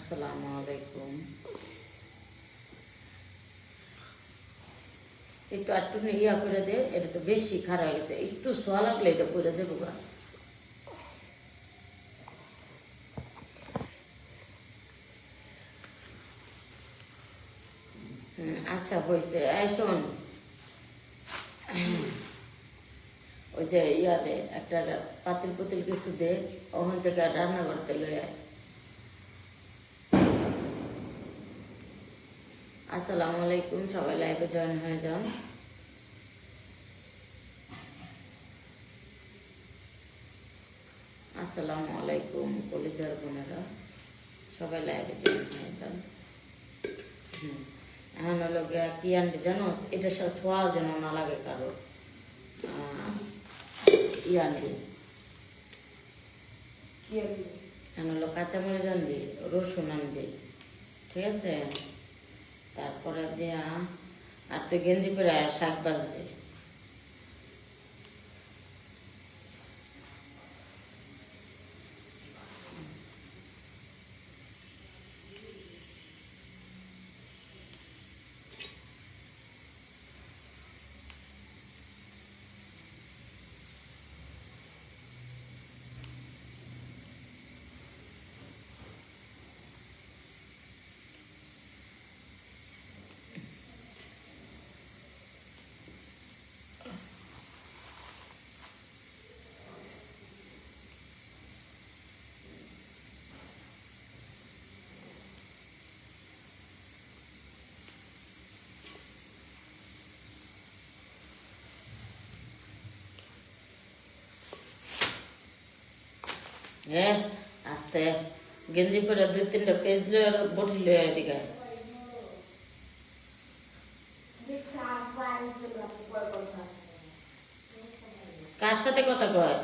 আসসালামু আলাইকুম। একটু একটু ইয়া করে দে, এটা তো বেশি খারাপ হয়ে গেছে, একটু সোয়া লাগলে এটা পড়ে যাবো গা। আচ্ছা হয়েছে। এই শোন, ওই যে ইয়ারে একটা পাতিল পুতিল কিছু দে, ওখান থেকে রান্না করতে লই আয়। আসসালামু আলাইকুম, সবাই লাইভে জয়েন হয়ে যান। আসসালামু আলাইকুম কলিজার বোনেরা, সবাই লাইভে জয়েন হয়ে যান। এখন হলো গিয়া কি আনবি জানো, এটা সব ছোঁয়া যেন না লাগে কারো। ই আনবি, এখন হলো কাঁচামরিচ আনবি, রসুন আনবি, ঠিক আছে? তারপরে দিয়া আর তুই গেঞ্জি পরে শাক বাজবে। হ্যাঁ, আস্তে গেঞ্জি পরে 2-3টা পেজ লয়ে বটি লয়ে এদিকে। কার সাথে কথা কয়?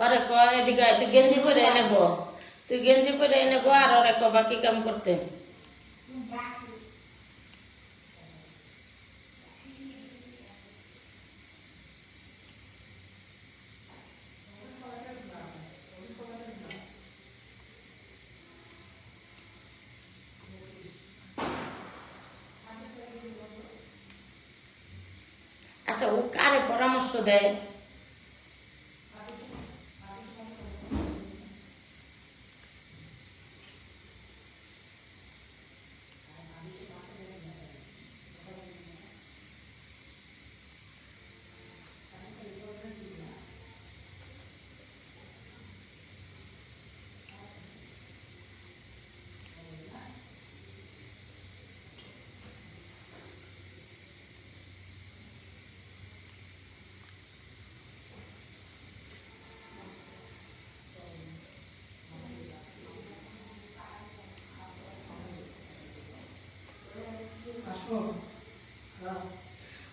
ওরে কয় এদিকে, তুই গেঞ্জি পরে এনে বো, তুই গেঞ্জি পরে এনে বো, আর ওরে কয় বাকি কাম করতে। আচ্ছা, ও কারে পরামর্শ দেয়?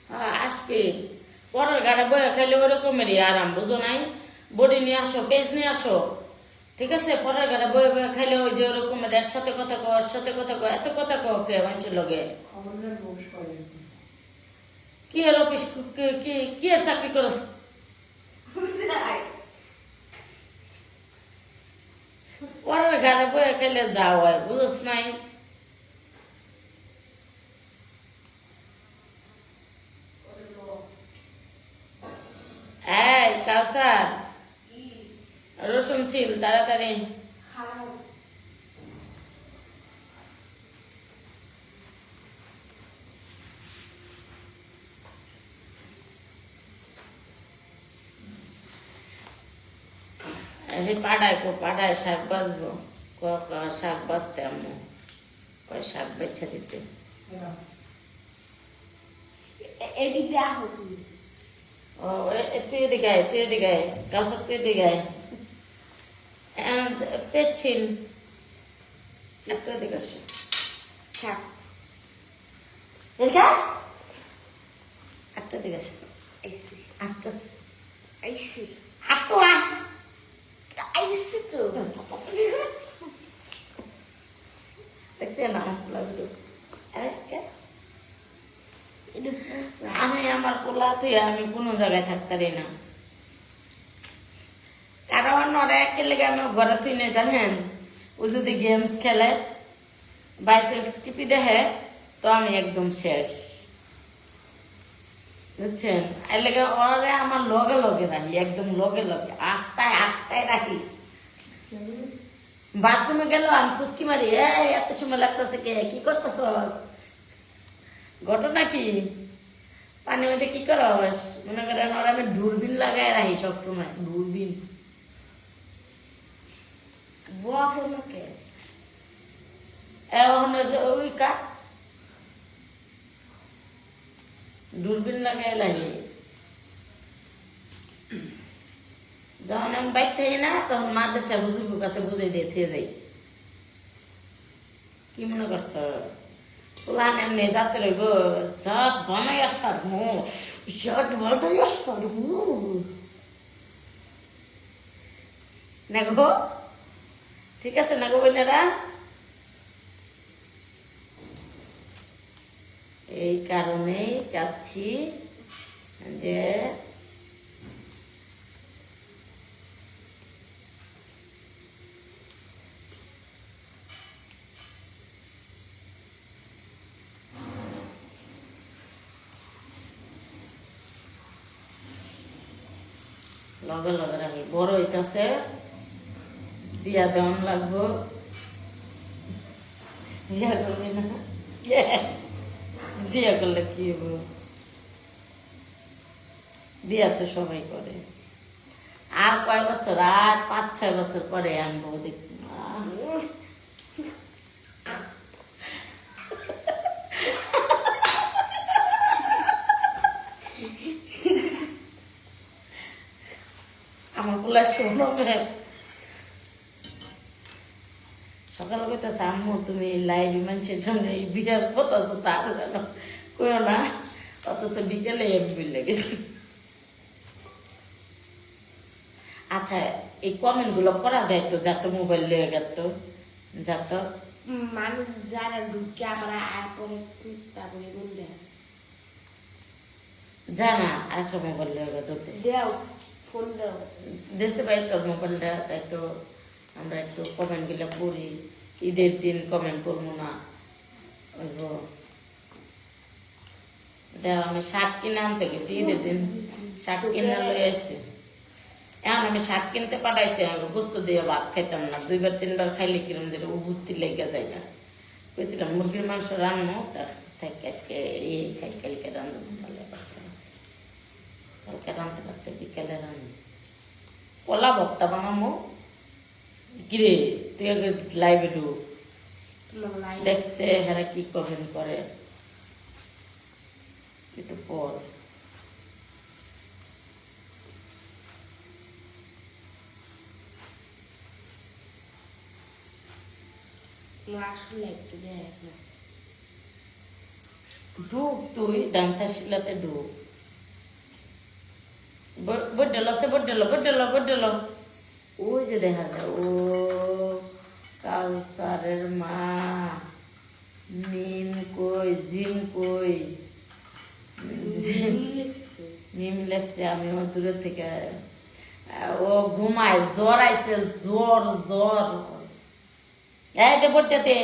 হ্যাঁ, আসবে। পরের গাড়ি বয়ে খাইলে ওরকমেরই আরাম, বুঝো নাই? বডি নিয়ে আসো, পেজ নিয়ে আসো, ঠিক আছে? পরের গাড়ি বয়ে বয়ে খাইলে ওই যে ওরকমের এর সাথে কথা কো, ওর সাথে কথা কো, এত কথা কো কে মানুষের লগে? কি এর অফিস, কি কি এর চাকরি করো? পরের গাড়ি বয়ে খাইলে যাও হয়, বুঝোস নাই? এই কাউসার, রসুন ছিল তাড়াতাড়ি। পাড়ায় শাক বাজবো, শাক বাজতে আম্মু কয় শাক বেছে দিতে। ও তুই এদিকে আয়, তুই এদিকে আয়, কাউসার তুই এদিকে আয়। পেচ্ছিল একটু এদিকে আসো। একটা দিকে আসো, আটটা আটটা দেখছেন আমার লাগলো। আমি আমার পোলা তুই আমি কোনো জায়গায় থাকতারি না, কারণ ওরা একে লেগে আমি ঘরে তুই নেই জানেন, ও যদি গেমস খেলে বাইরে টিপি দেখে তো আমি একদম শেষ, বুঝছেন? এর লেগে ওরে আমার লগে লগে রাখি, একদম লগে লগে আটটায় রাখি। বাথরুমে গেল আমি ফুসকি মারি, এত সময় লাগতেছে কে, কি করতেছ, ঘটনা কি, পানির মধ্যে কি করস? মনে করেন ওরা আমি দূরবীন লাগাই রাখি সবসময়, দূরবীন। ওই কাঠ দূরবীন লাগাই রাখি, যখন আমি বাইর থাকি না তখন মাদ্রাসা হুজুরের কাছে বুঝাই দিয়ে থেকে যাই। কি মনে করছ প্লান এমনি যাতে রইব, সব বানাই আসার সব বানাই আসার না গো, ঠিক আছে না গো বোনেরা? এই কারণেই চাচ্ছি যে লগে লগে রাখি, বড় হইতাছে, বিয়া দেওয়ান লাগবো, বিয়া করবি না? বিয়া করলে কি হবো, বিয়া তো সবাই করে, আর কয় বছর, আর 5-6 বছর পরে আনবো দেখ। আমার বলা শোনো, সকালে কইতেছে আম্মু তুমি লাইভ মানুষের সঙ্গে বিয়ার কথা আছে তার যেন কইও না, অথচ বিকেলে বিলে গেছে। আচ্ছা এই কমেন্ট গুলো করা যায় তো, যাত মোবাইল লেগে গেত, যাত মানুষ যারা ঢুকে আমরা পরে তারপরে বললে জানা আরেকটা মোবাইল লেগে গেত, দেও ফোন দাও, দেশে বাইরে তোর মোবাইলটা, তাই তো আমরা একটু কমেন্ট গুলো করি, ঈদের দিন কমেন্ট করবো না, দেখ আমি শার্ট কিনে আনতে গেছি, ঈদের দিন শার্ট কিনে লয়ে আসছি, এখন আমি শার্ট কিনতে পাঠাইছি, আমি গোস্ত দিয়ে ভাত খাইতাম না, 2-3 বার খাইলে কিরম যেটা উভূতি লেগে যায় না, কইছিলাম মুরগির মাংস রান্নো, তাই আজকে এই খাই, কালকে রান্না ভালো কালকে রাঁধতে পারতে বিকেলে রান্না, কলা ভর্তা বানাবো। কিরে তুই আগে লাইভে ঢুক, দেখছে হ্যাঁ কি কমেন্ট করে একটু পর। ঢুক তুই ডান্সার শিলাতে ঢুক, বড্ডেল আছে, বড্ডেল ওই যে দেখা যায়, ও কাউসারের মা, মিম কই, জিম কই, মিম লেখছে, আমি দূরে থেকে, ও ঘুমায়, জ্বর আইছে, জ্বর এই যে বড্ডেতে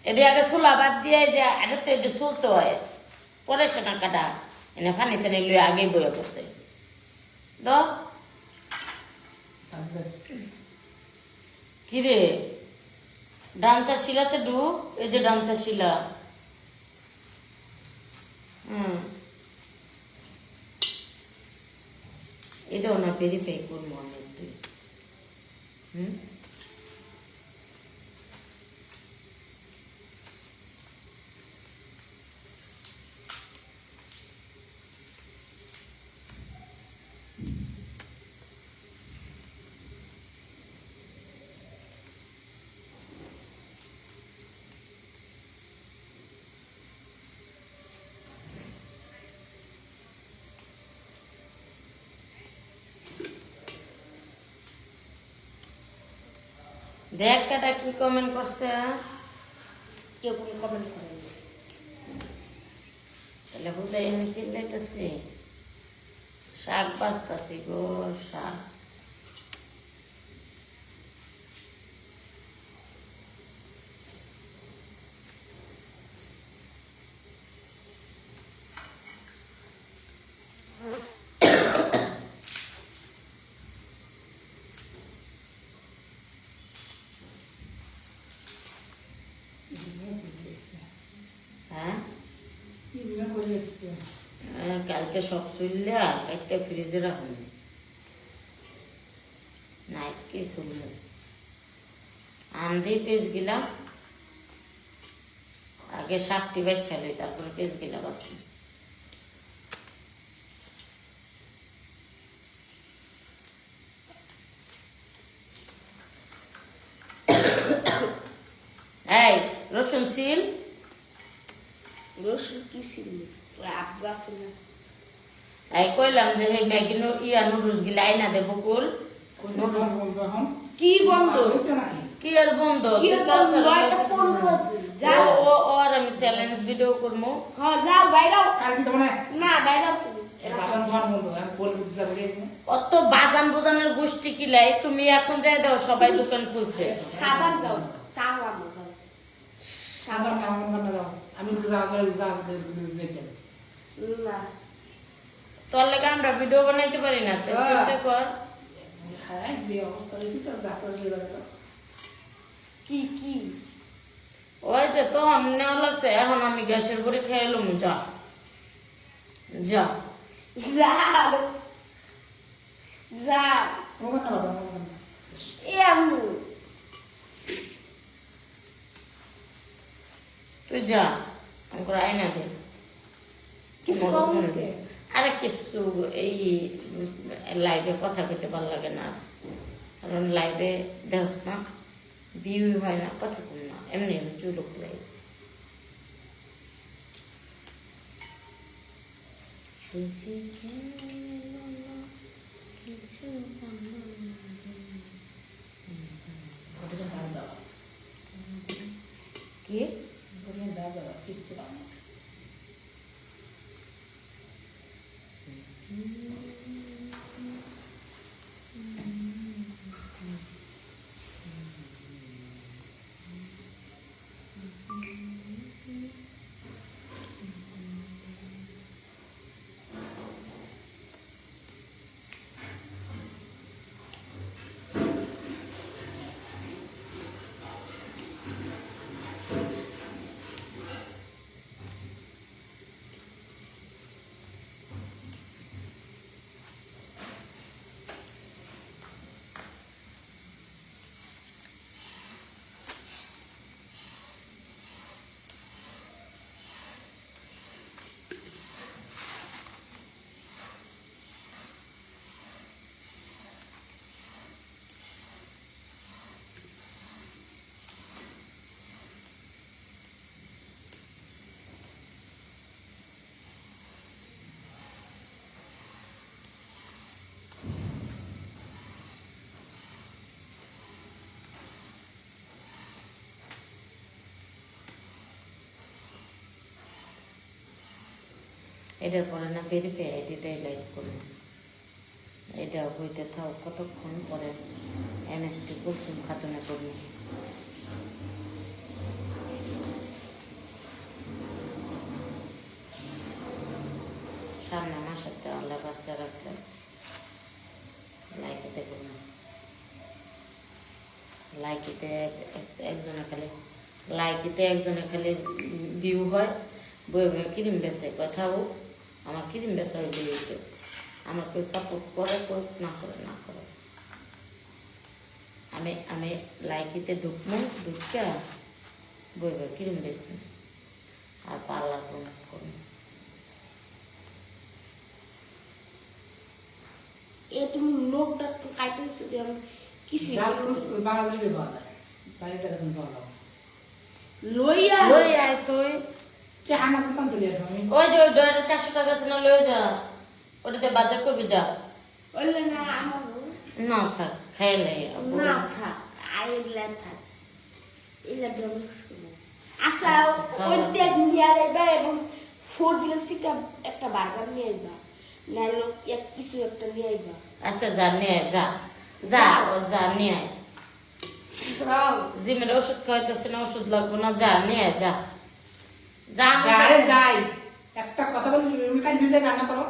এটি আগে চুলা বাদ দিয়ে যে এটা তো এটি চলতে হয়, পরে সেটা কাটা এনে ফানি সানি লুয়ে আগে বয়ে বসে কিরে ডান্সার শিলাতে ঢুক, এই যে ডান্সার শিলা, এটাও না ভেরিফাই করবো আমি তুই, দেখ কাটা কি কমেন্ট করছে, কেউ কোনো কমেন্ট করে না। তাহলে হুদাই আমি চিল্লাইতেছি শাক বাঁচতাছি গো শাক। হ্যাঁ কালকে সব চুললে একটা ফ্রিজে রাখুন না আজকে চলবে আন্দি পেজ গিলা আগে 60টি বাচ্চা লই তারপরে পেজ গিলা বাঁচি। এই রসুন ছিল রসুন কি ছিল ওই আব্বু আছে না এই কইলাম যে হে ম্যাগি ইয়া নুডলস গিলা আইনা দেবো কুল কি বন্ধ কি আর বন্ধ কি আর বন্ধ? এটা ফোন করছে। যাও। ও আর আমি চ্যালেঞ্জ ভিডিও করবো। হ্যাঁ যাও বাইরাও না বাইরাও তুমি অত বাজান বোজানের গোষ্ঠী কিলাই তুমি এখন যাই দাও সবাই দোকান খুলছে। সাবান দাও তাও আনো যাও সাবান না তোর লেগে আমরা ভিডিও বানাইতে পারি না তো চিন্তা কর। কি কি ওই যে তো আমনে লাগছে এখন আমি গ্যাসের বড়ি খাইলাম যা যা যাও যাও এমন তুই যা আমার আয়না দে কিছু কম দে। আরে কিছু এই লাইভে কথা কইতে ভালো লাগে না কারণ লাইভে দেখছ না ভিউ হয় না কথা কম না এমনি চুলুক লাগে। কি এটার পরে না বেরিয়ে এটাই লাইক করুন এটা হইতে থাও কতক্ষণ পরে এমএসটি কুলসুম খাতুনে করবো। সামনে মাসেতে আল্লাহ বাচ্চা রাখলে লাইকিতে করবো লাইকিতে একজনে খালি ভিউ হয় বই বই ক্রিম বেচে কথাও আমার ক্রিম বেচা হয়ে গিয়েছে আমার কেউ সাপোর্ট করে না করে আমি লাইকিতে ঢুকবো ঢুকিয়া বই বই ক্রিম বেচি আর পার্লার করবো। এ তুমি লোকটা তো কাটতেছো আমি কিছু লইয়া লই আয় তুই ওই যে ওই 400 টাকা আছে না লই যা ওটাতে বাজার করবি যা ওইলে না আমার না থাক খাইলে না থাক আইলা থাক এলা দম আচ্ছা ওইটা নিয়ে যাইবা এবং 4 গ্লাস থেকে একটা বার্গার নিয়ে আইবা নাহলে কিছু একটা নিয়ে আইবা আচ্ছা যা নিয়ে আয়, যা যা যা নিয়ে আয়। যাও জিমের ওষুধ খাওয়াইতেছে না, ওষুধ লাগবো না, যা নিয়ে আয়, যা যা আমি আরে যা- যাই একটা কথা বলি রুটিটা দিতে রান্না করো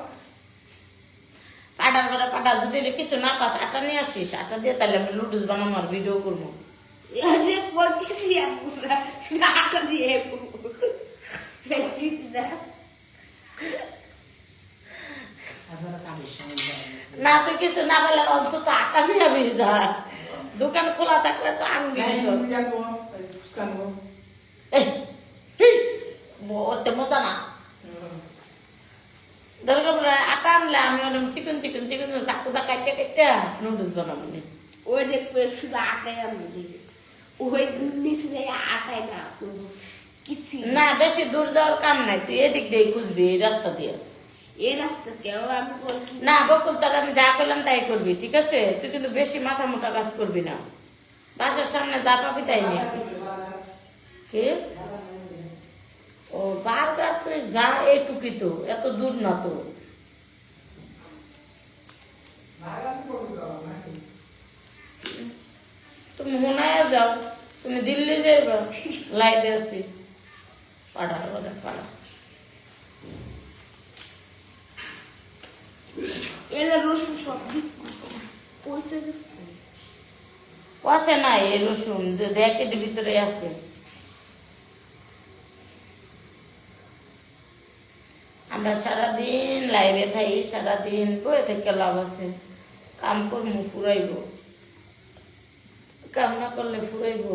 পাটার করে পাটা যদি কিছু না পাস আটা নিয়ে আসিস, আটা দিয়ে তাহলে আমি নুডলস বানাবো আর ভিডিও করবো। যে বলতেছি আমরা শুধু আটা দিয়ে চিন্তা আসলে কামের সময় যায় না তুই কিছু না পেলে অন্তত আটা নিয়ে আবি যা, দোকান খোলা থাকলে তো আনবি না কিছু। আমি জানবো ফুসকা নেবো এই, ওতে মজা না দরকার পড়লে আটা আনলে আমি ওরকম চিকন চিকন চিকন চাকুদা কাটতে কাটতে নুডলস বানাবো নি। ওই দেখবে শুধু আটাই আমি দিবি ওই নিচে যাই আটাই না কিছু না বেশি দূর যাওয়ার কাম নাই, তুই এদিক দিয়ে খুঁজবি এই রাস্তা দিয়ে। এই রাস্তাতেও আমি বলি না বকুল তাহলে আমি যা করলাম তাই করবি, ঠিক আছে? তুই কিন্তু বেশি মাথা মোটা কাজ করবি না, বাসার সামনে যা পাবি তাই নিয়ে কি। ও বারবার তুই যা এইটুকি তো, এত দূর না তো। তুমি হুনায় যাও, তুমি দিল্লি যাইবা, লাইটে আছি পাড়া পাড়া। এরা রসুন সব পয়সা গেছে আছে না এই রসুন যে দেখে ভিতরে আছে। আমরা সারাদিন লাইভে থাই, সারাদিন বয়ে থেকে লাভ আছে, কাম করবো ফুরাইব, কাম না করলে ফুরাইব।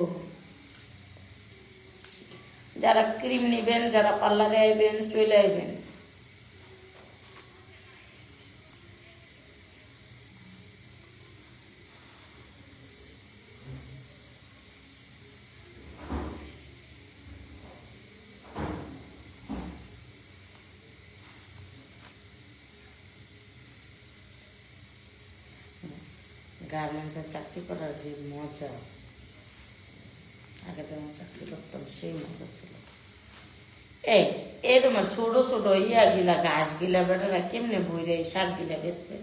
যারা ক্রিম নিবেন, যারা পার্লারে আইবেন চলে আইবেন। গার্মেন্টসের চাকরি করার যে মজা, আগে যখন চাকরি করতাম সেই মজা ছিল। এই এই তোমার ছোট ছোট ইয়া গিলা ঘাস গিলা বেটারা কেমনে বইরে শাক গিলা বেচছে,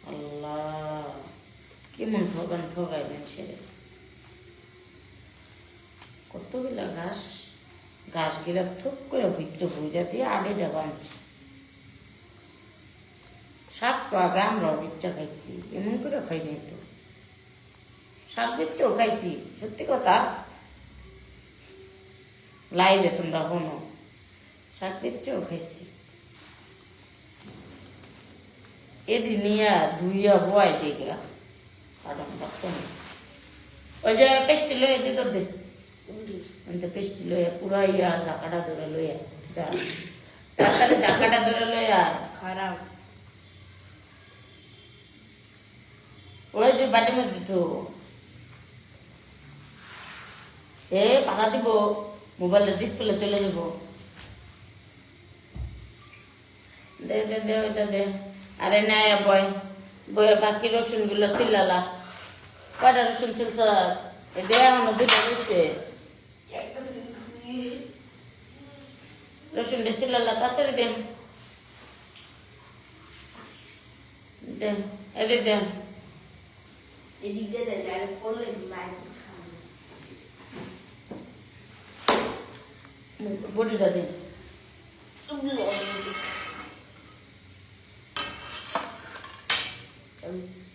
আল্লাহ কেমন ঠগান ঠগাই মানুষের। কতগুলা ঘাস, ঘাস গিলা থুপ করে ভিতরে বইরা দিয়ে আড়িটা বাঁধছে। শাক তো আগে আমরাও বিচ্চা খাইছি, এমন করে খাই নাই তো, শাক বিচ্চাও খাইছি সত্যি কথা। লাইভে তোমরা হনো, শাক বিচ্চাও খাইছি। এদি নিয়া ধুইয়া বয় দিগা ওই যে পেস্টি লইয়া দি তোর দে, পেস্টি লইয়া পুরা ইয়া জাকাটা ধরে লইয়া যা, তাড়াতাড়ি জাকাটা ধরে লইয়া। খারাপ ওই যে বাটির মধ্যে তো এ পাঠা দিব, মোবাইলের ডিসপ্লে চলে যাব। দে দে দে ওইটা দে। আরে নাই বয় বয়ে বাকি রসুন গুলো ছিলালা, কয়টা রসুন ছিলছ? দে এখনো দুটো রয়েছে, রসুন দিয়ে ছিলালা তাড়াতাড়ি দে দে, এদিক দে। এদিক দিয়ে দেয় আর করলে মায়ের বডিটা দে।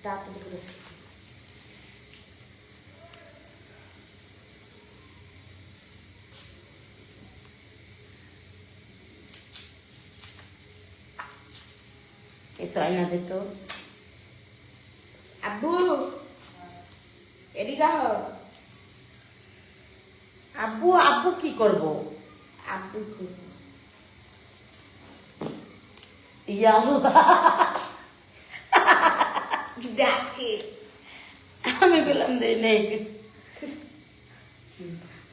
তাড়াতাড়ি করে কিছু আয়না দিত। আব্বু এদিকে আহ আব্বু আব্বু কি করব? আব্বু ইয়া ডাকে আমি বললাম দেই নেই,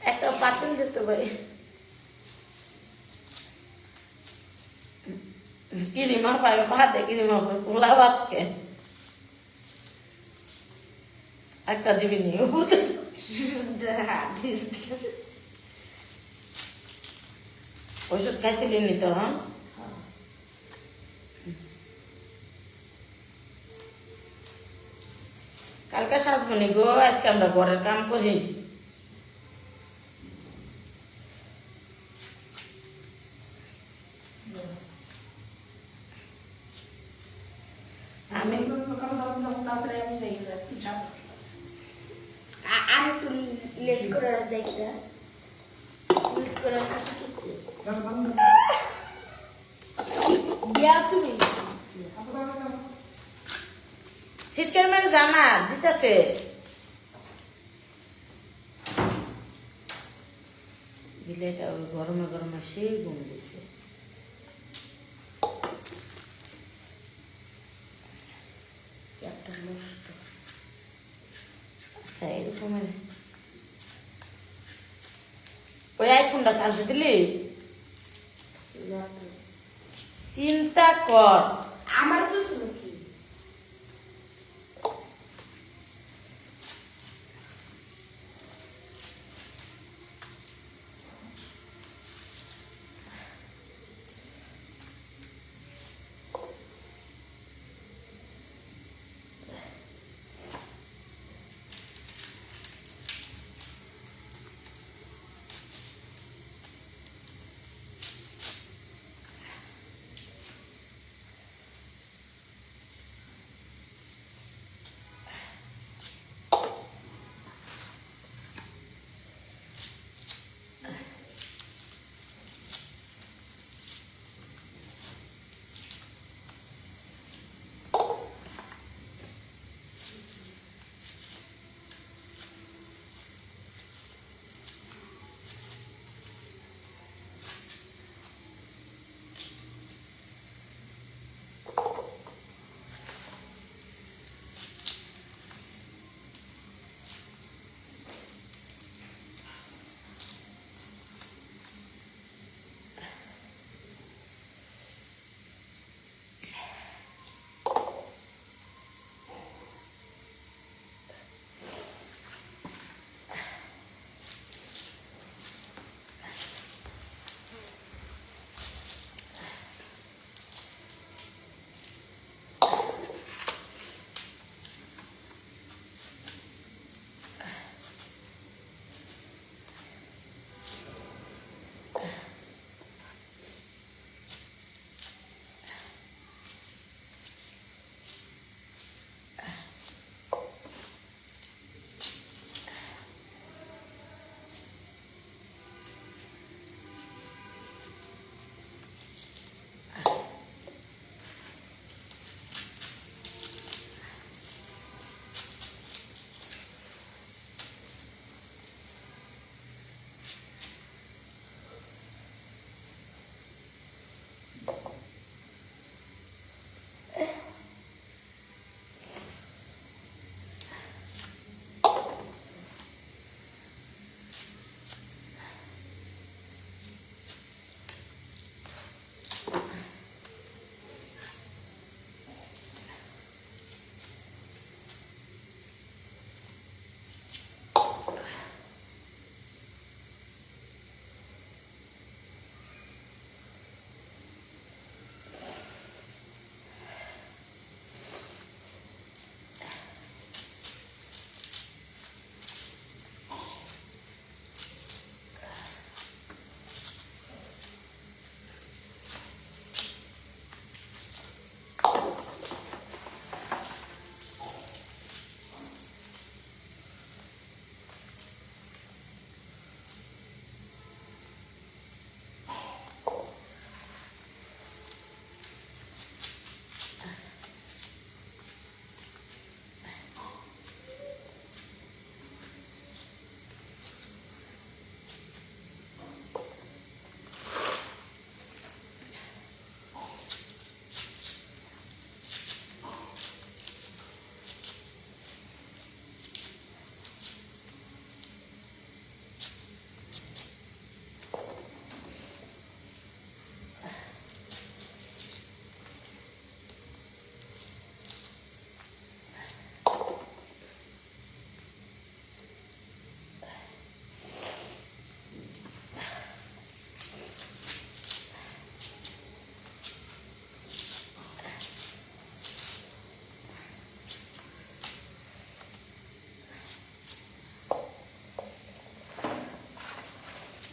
একটা পাতিল দিতে পারি। কিরিমা পাবে ভাতে, কিরিমা পাবে পোলা ভাতকে একটা দিবি নি। ওষুধ খাইছিলি নি তো হ্যাঁ কালকে সাজবনি গো আজকে আমরা ঘরের কাম করি আমি তাড়াতাড়ি আমি যাই একটু চাপ আর একটু লেট করে দেখতে লেট করে দিয়া তুমি সিটকের মেরে জানা দিতেছে বিলেটা ওই গরমে গরমে সেই ঘুম দিচ্ছে একটা নষ্ট আচ্ছা এরকম ওই আইফোনটা চার্জ দিলি চিন্তা কর আমার কিছু নাকি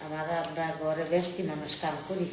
আমরা ঘরে ব্যক্তি মানুষ কাম করি।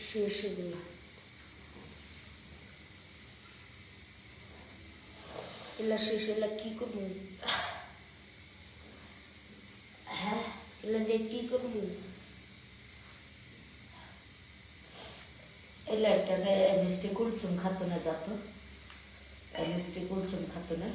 শেষ এগুলো এলা শেষ এলা কি করবো? হ্যাঁ এলা দিয়ে কি করবো? এলা এটাকে মিষ্টি কুলসুম খাতো না, যাতো মিষ্টি কুলসুম খাতো না।